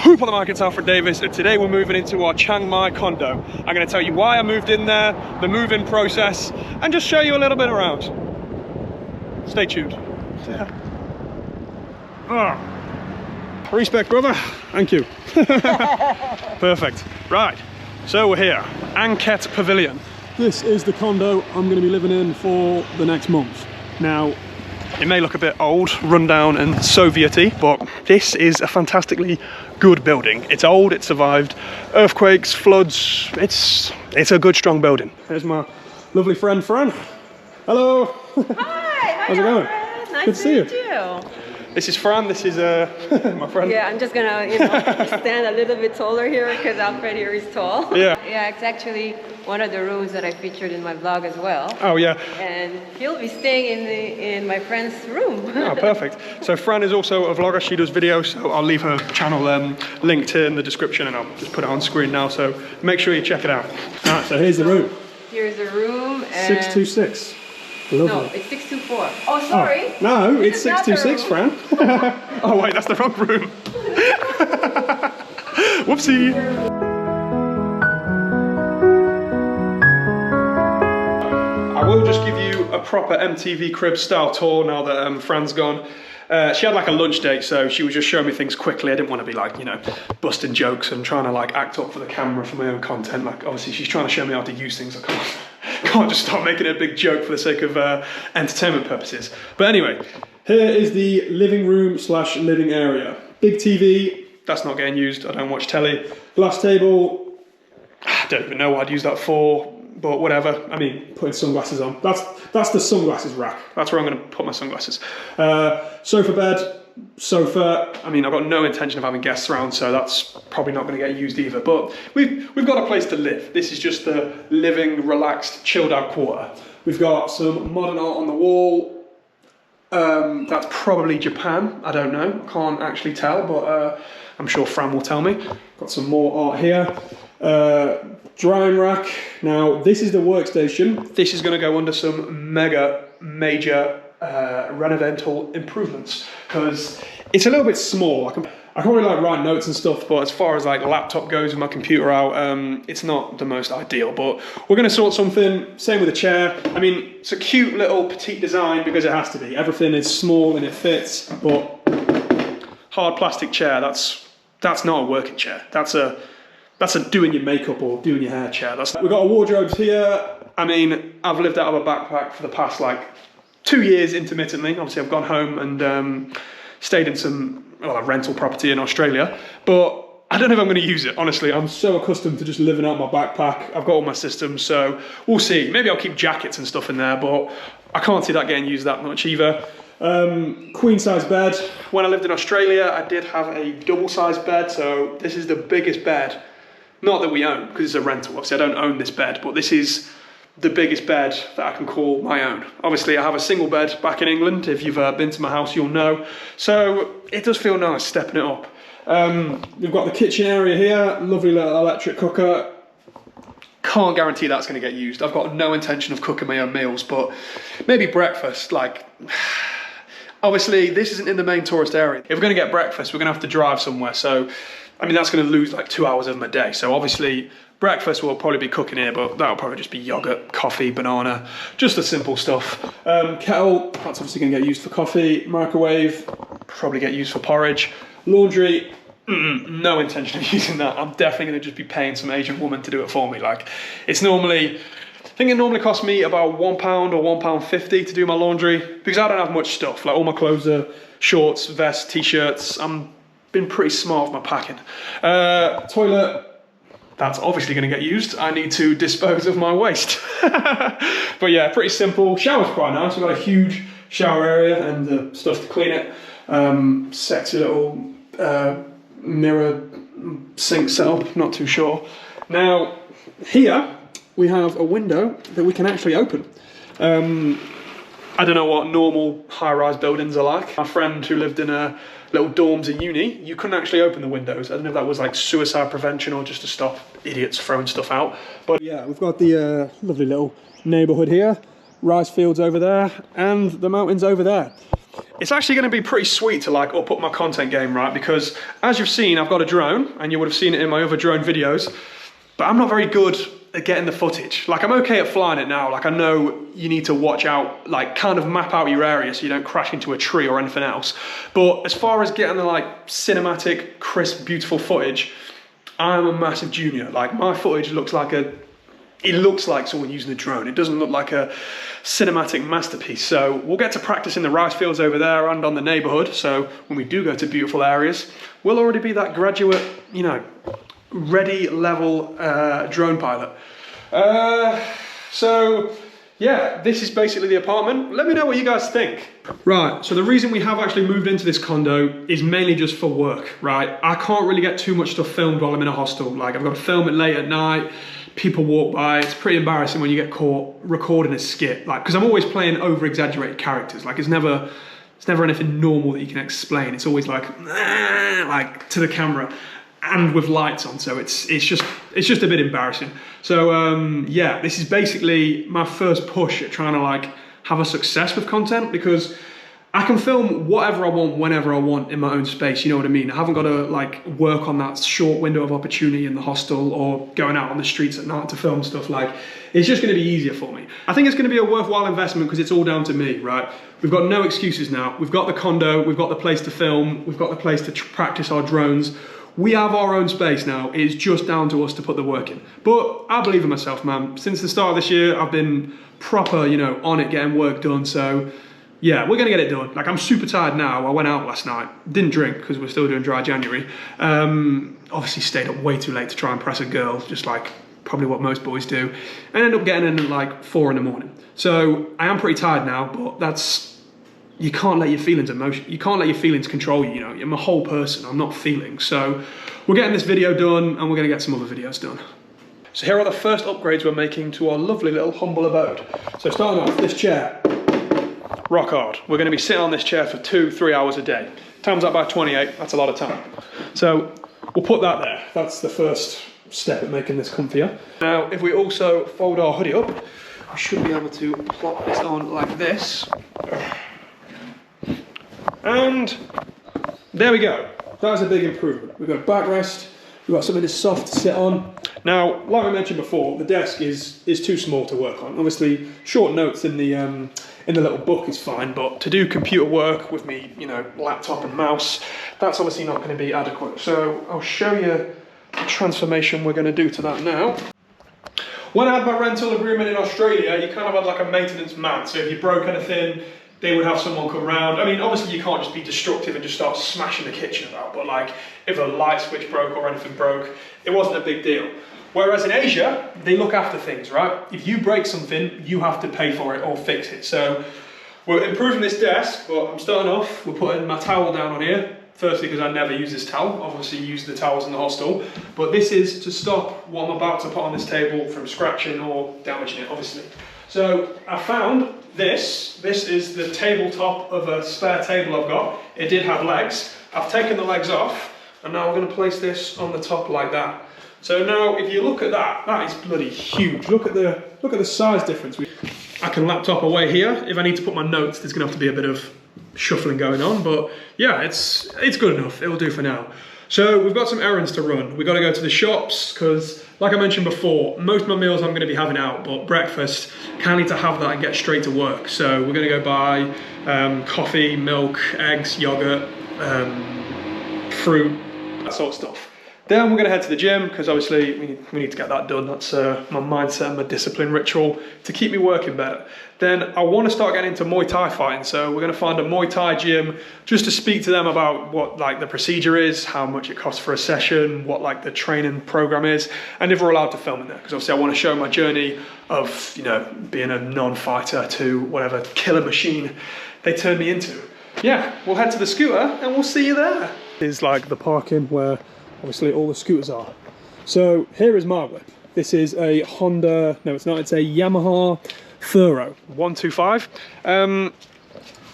Whoop on the market's Alfred Davis, and today we're moving into our Chiang Mai condo. I'm going to tell you why I moved in there, the move-in process, and just show you a little bit around. Stay tuned. Respect, brother. Thank you. Perfect. Right, so we're here, Angket Pavillion. This is the condo I'm going to be living in for the next month. Now, it may look a bit old, run down and Soviet-y, but this is a fantastically good building. It's old, it survived earthquakes, floods. It's a good, strong building. There's my lovely friend, Fran. Hello. Hi. How's it going? Nice good to see you. This is Fran, this is my friend. Yeah, I'm just gonna, stand a little bit taller here because Alfred here is tall. Yeah. Yeah, it's actually one of the rooms that I featured in my vlog as well. Oh yeah. And he'll be staying in my friend's room. Oh, perfect. So Fran is also a vlogger, she does videos, so I'll leave her channel linked here in the description and I'll just put it on screen now, so make sure you check it out. Alright, so here's the room. Here's the room. And 626. Lovely. No, it's 624. Oh, sorry. Oh, no, it's 626, Fran. Oh wait, that's the wrong room. Whoopsie. I will just give you a proper MTV Cribs style tour now that Fran's gone. She had like a lunch date, so she was just showing me things quickly. I didn't want to be like, busting jokes and trying to like act up for the camera for my own content. Like obviously she's trying to show me how to use things. I can't just start making it a big joke for the sake of entertainment purposes. But anyway, here is the living room / living area. Big TV, that's not getting used. I don't watch telly. Glass table, I don't even know what I'd use that for. But whatever, I mean, putting sunglasses on. That's the sunglasses rack. That's where I'm going to put my sunglasses. Sofa bed, sofa. I mean, I've got no intention of having guests around, so that's probably not going to get used either. But we've got a place to live. This is just the living, relaxed, chilled out quarter. We've got some modern art on the wall. That's probably Japan. I don't know. Can't actually tell, but I'm sure Fran will tell me. Got some more art here. Drying rack. Now this is the workstation. This is going to go under some major renovational improvements because it's a little bit small. I can't really like write notes and stuff, but as far as like laptop goes with my computer out, it's not the most ideal, but we're going to sort something. Same with the chair. I mean, it's a cute little petite design because it has to be. Everything is small and it fits, but hard plastic chair, that's not a working chair. That's a doing your makeup or doing your hair chair. We've got our wardrobes here. I mean, I've lived out of a backpack for the past like 2 years intermittently. Obviously, I've gone home and stayed in some rental property in Australia, but I don't know if I'm going to use it, honestly. I'm so accustomed to just living out my backpack. I've got all my systems, so we'll see. Maybe I'll keep jackets and stuff in there, but I can't see that getting used that much either. Queen size bed. When I lived in Australia, I did have a double size bed, so this is the biggest bed. Not that we own, because it's a rental. Obviously, I don't own this bed, but this is the biggest bed that I can call my own. Obviously, I have a single bed back in England. If you've been to my house, you'll know. So it does feel nice stepping it up. We've got the kitchen area here. Lovely little electric cooker. Can't guarantee that's going to get used. I've got no intention of cooking my own meals, but maybe breakfast. Like, obviously, this isn't in the main tourist area. If we're going to get breakfast, we're going to have to drive somewhere. So I mean, that's going to lose like 2 hours of my day. So obviously breakfast will probably be cooking here, but that'll probably just be yogurt, coffee, banana, just the simple stuff. Kettle, that's obviously going to get used for coffee. Microwave, probably get used for porridge. Laundry, no intention of using that. I'm definitely going to just be paying some Asian woman to do it for me. Like, it's normally, I think it normally costs me about £1 or £1.50 to do my laundry because I don't have much stuff. Like all my clothes are shorts, vests, t-shirts. I'm been pretty smart with my packing. Toilet, that's obviously going to get used. I need to dispose of my waste. But yeah, pretty simple. Shower's quite nice. We've got a huge shower area and the stuff to clean it. Sexy little mirror sink setup, not too sure. Now, here we have a window that we can actually open. I don't know what normal high-rise buildings are like. My friend who lived in a little dorms at uni, you couldn't actually open the windows. I don't know if that was like suicide prevention or just to stop idiots throwing stuff out. But yeah, we've got the lovely little neighbourhood here, rice fields over there, and the mountains over there. it's actually going to be pretty sweet to like up my content game, right? Because as you've seen, I've got a drone, and you would have seen it in my other drone videos, but I'm not very good at getting the footage. Like, I'm okay at flying it now. Like, I know you need to watch out, like kind of map out your area so you don't crash into a tree or anything else. But as far as getting the like cinematic, crisp, beautiful footage, I'm a massive junior. Like, my footage looks like it looks like someone using a drone. It doesn't look like a cinematic masterpiece. So we'll get to practice in the rice fields over there and on the neighbourhood. So when we do go to beautiful areas, we'll already be that graduate, you know, ready level drone pilot. So yeah, this is basically the apartment. Let me know what you guys think. Right, so the reason we have actually moved into this condo is mainly just for work, right? I can't really get too much stuff filmed while I'm in a hostel. Like, I've got to film it late at night, people walk by. It's pretty embarrassing when you get caught recording a skit, like, because I'm always playing over-exaggerated characters. Like, it's never anything normal that you can explain. It's always like to the camera and with lights on, so it's just a bit embarrassing. So yeah, this is basically my first push at trying to like have a success with content, because I can film whatever I want, whenever I want, in my own space, you know what I mean? I haven't got to like work on that short window of opportunity in the hostel or going out on the streets at night to film stuff. Like, it's just going to be easier for me. I think it's going to be a worthwhile investment because it's all down to me, right? We've got no excuses now. We've got the condo, we've got the place to film, we've got the place to practice our drones. We have our own space now. It's just down to us to put the work in. But I believe in myself, man. Since the start of this year, I've been proper, you know, on it, getting work done. So yeah, we're gonna get it done. Like, I'm super tired now. I went out last night, didn't drink because we're still doing dry January. Obviously stayed up way too late to try and press a girl, just like probably what most boys do, and ended up getting in at like 4 in the morning. So I am pretty tired now, but you can't let your feelings you can't let your feelings control you, you know. I'm a whole person, I'm not feeling. So we're getting this video done, and we're gonna get some other videos done. So here are the first upgrades we're making to our lovely little humble abode. So starting off, this chair, rock hard. We're gonna be sitting on this chair for 2-3 hours a day. Times that by 28, that's a lot of time. So we'll put that there. That's the first step at making this comfier. Now, if we also fold our hoodie up, we should be able to plop this on like this. And there we go. That's a big improvement. We've got a backrest, we've got something that's soft to sit on. Now, like I mentioned before, the desk is too small to work on. Obviously, short notes in the little book is fine, but to do computer work with me, you know, laptop and mouse, that's obviously not going to be adequate. So I'll show you the transformation we're going to do to that now. When I had my rental agreement in Australia, you kind of had like a maintenance man. So if you broke anything, they would have someone come round. I mean, obviously you can't just be destructive and just start smashing the kitchen about, but like if a light switch broke or anything broke, it wasn't a big deal. Whereas in Asia, they look after things, right? If you break something, you have to pay for it or fix it. So we're improving this desk, but I'm starting off, we're putting my towel down on here. Firstly, because I never use this towel, obviously use the towels in the hostel, but this is to stop what I'm about to put on this table from scratching or damaging it, obviously. So I found this is the tabletop of a spare table I've got. It did have legs. I've taken the legs off, and now I'm going to place this on the top like that. So now if you look at that, that is bloody huge. Look at the size difference. I can laptop away here. If I need to put my notes, there's going to have to be a bit of shuffling going on, but yeah, it's good enough. It will do for now. So we've got some errands to run. We've got to go to the shops because, like I mentioned before, most of my meals I'm going to be having out, but breakfast, kind of need to have that and get straight to work. So we're going to go buy coffee, milk, eggs, yogurt, fruit, that sort of stuff. Then we're going to head to the gym because obviously we need to get that done. That's my mindset and my discipline ritual to keep me working better. Then I want to start getting into Muay Thai fighting. So we're going to find a Muay Thai gym just to speak to them about what like the procedure is, how much it costs for a session, what like the training program is, and if we're allowed to film in there. Because obviously I want to show my journey of, you know, being a non-fighter to whatever killer machine they turned me into. Yeah, we'll head to the scooter and we'll see you there. This is like the parking where obviously all the scooters are. So here is my whip. This is a Honda, no it's not, it's a Yamaha Thuro 125.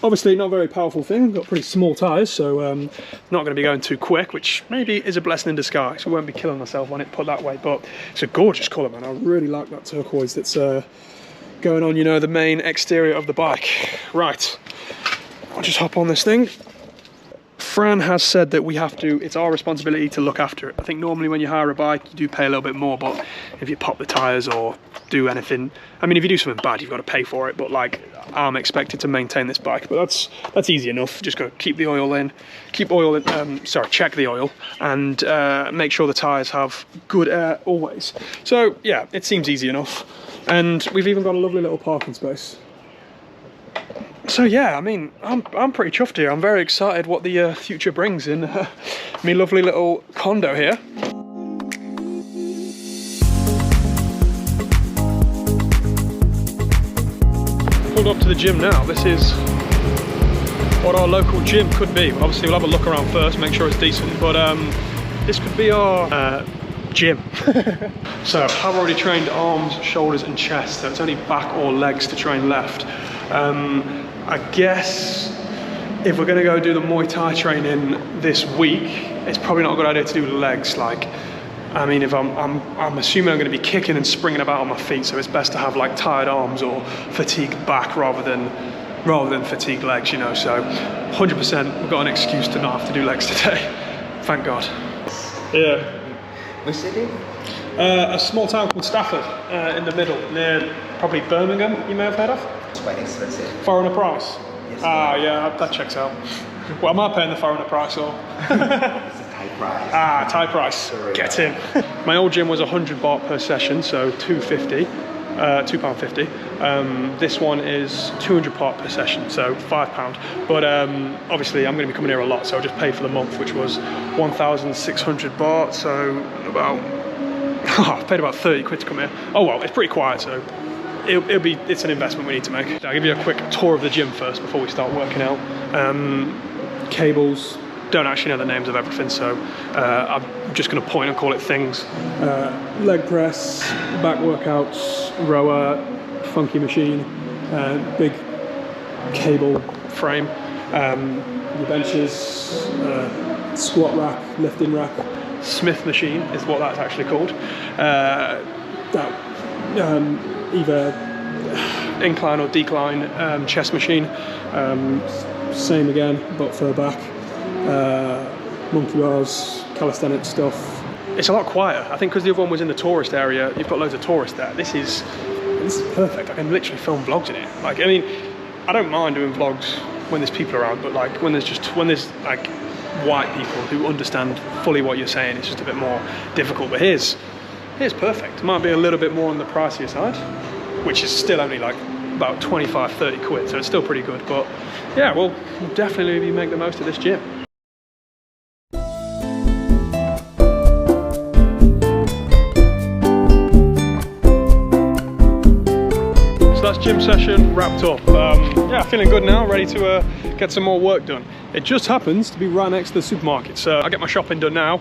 Obviously not a very powerful thing, got pretty small tyres, so not going to be going too quick, which maybe is a blessing in disguise. We won't be killing myself on it put that way, but it's a gorgeous colour, man. I really like that turquoise that's going on, you know, the main exterior of the bike. Right, I'll just hop on this thing. Fran has said that we have to, it's our responsibility to look after it. I think normally when you hire a bike, you do pay a little bit more, but if you pop the tyres or do anything, I mean, if you do something bad, you've got to pay for it, but like, I'm expected to maintain this bike, but that's easy enough. Just got to keep the oil in, check the oil, and make sure the tyres have good air always. So yeah, it seems easy enough. And we've even got a lovely little parking space. So yeah, I mean, I'm pretty chuffed here. I'm very excited what the future brings in me lovely little condo here. Pulled up to the gym now. This is what our local gym could be. Obviously, we'll have a look around first, make sure it's decent, but this could be our gym. So I've already trained arms, shoulders and chest, so it's only back or legs to train left. I guess if we're going to go do the Muay Thai training this week, it's probably not a good idea to do legs. Like, I mean, if I'm assuming I'm going to be kicking and springing about on my feet, so it's best to have like tired arms or fatigued back rather than fatigued legs, you know. So 100% we've got an excuse to not have to do legs today. Thank God. Yeah. Which city? A small town called Stafford, in the middle, near probably Birmingham, you may have heard of. It's quite expensive. Foreigner price? Yes, yeah, that checks out. Well, am I paying the foreigner price or? It's a Thai price. Thai price. Get in. My old gym was 100 baht per session, so £2.50. This one is 200 baht per session, so £5. But obviously I'm going to be coming here a lot, so I'll just pay for the month, which was 1,600 baht, so about, I paid about 30 quid to come here. Oh well, it's pretty quiet, so it's an investment we need to make. I'll give you a quick tour of the gym first before we start working out. Cables, don't actually know the names of everything, so I'm just going to point and call it things. Leg press, back workouts, rower, funky machine, big cable frame, your benches, squat rack, lifting rack. Smith machine is what that's actually called. Either incline or decline chest machine, same again but for back, monkey bars, calisthenic stuff. It's a lot quieter, I think, because the other one was in the tourist area. You've got loads of tourists there. This is perfect. I can literally film vlogs in it. Like, I mean, I don't mind doing vlogs when there's people around, but like when there's like white people who understand fully what you're saying, it's just a bit more difficult. But here's perfect. It might be a little bit more on the pricier side, which is still only like about 25-30 quid, so it's still pretty good. But yeah, we'll definitely make the most of this gym. So that's gym session wrapped up. Yeah, feeling good now, ready to get some more work done. It just happens to be right next to the supermarket, so I'll get my shopping done now,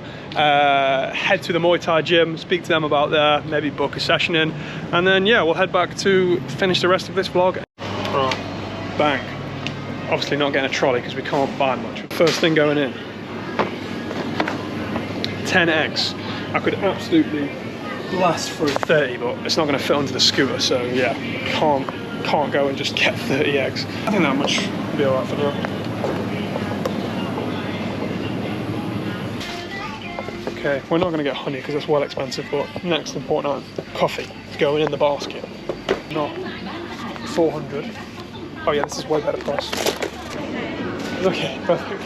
head to the Muy Thai gym, speak to them about there, maybe book a session in, and then yeah, we'll head back to finish the rest of this vlog. Right, bang. Obviously not getting a trolley because we can't buy much. First thing going in, 10 eggs. I could absolutely blast through 30, but it's not going to fit onto the scooter, so yeah, can't go and just get 30 eggs. I think that much will be alright for now. Okay, we're not going to get honey because that's well expensive, but next important item, coffee going in the basket. Not 400. Oh yeah, this is way better price. Okay, perfect.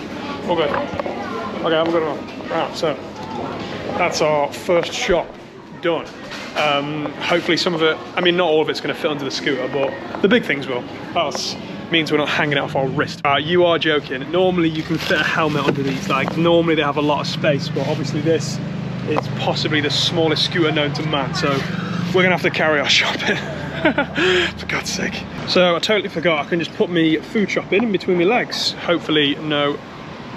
All good. Okay, have a good one. Right, so that's our first shop done. Hopefully some of it, I mean not all of it's going to fit onto the scooter, but the big things will. That means we're not hanging it off our wrist. You are joking. Normally you can fit a helmet under these, like normally they have a lot of space, but obviously this is possibly the smallest scooter known to man, so we're gonna have to carry our shopping. For God's sake. So I totally forgot, I can just put me food shopping in between my legs. Hopefully no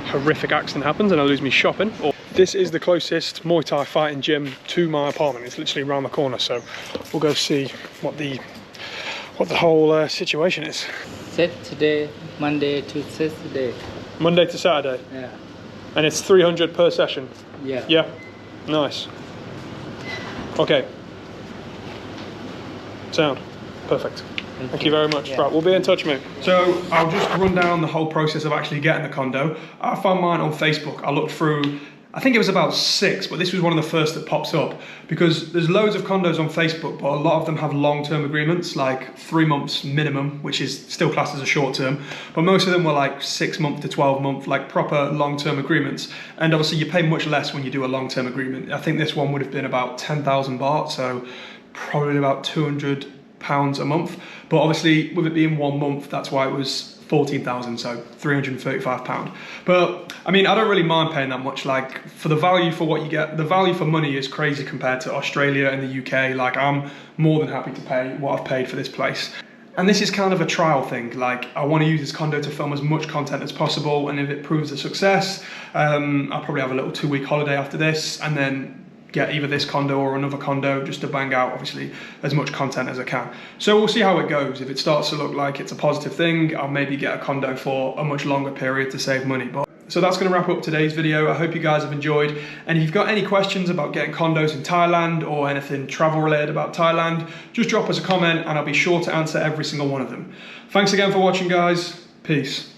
horrific accident happens and I lose me shopping. This is the closest Muay Thai fighting gym to my apartment. It's literally around the corner, so we'll go see what the whole situation is. Saturday, Monday to Saturday. Monday to Saturday? Yeah. And it's 300 per session? Yeah. Yeah? Nice. Okay. Sound. Perfect. Thank you very much. Yeah. Right, we'll be in touch, mate. So I'll just run down the whole process of actually getting the condo. I found mine on Facebook. I looked through, I think it was about 6, but this was one of the first that pops up because there's loads of condos on Facebook, but a lot of them have long-term agreements, like 3 months minimum, which is still classed as a short term. But most of them were like 6 month to 12 month, like proper long-term agreements. And obviously you pay much less when you do a long-term agreement. I think this one would have been about 10,000 baht, so probably about £200 a month. But obviously with it being 1 month, that's why it was 14,000, so £335. But I mean, I don't really mind paying that much. Like for the value for what you get, the value for money is crazy compared to Australia and the UK. Like I'm more than happy to pay what I've paid for this place. And this is kind of a trial thing. Like I want to use this condo to film as much content as possible, and if it proves a success, I'll probably have a little 2-week holiday after this, and then get either this condo or another condo just to bang out obviously as much content as I can. So we'll see how it goes. If it starts to look like it's a positive thing, I'll maybe get a condo for a much longer period to save money. But so that's going to wrap up today's video. I hope you guys have enjoyed, and if you've got any questions about getting condos in Thailand or anything travel related about Thailand, just drop us a comment and I'll be sure to answer every single one of them. Thanks again for watching, guys. Peace.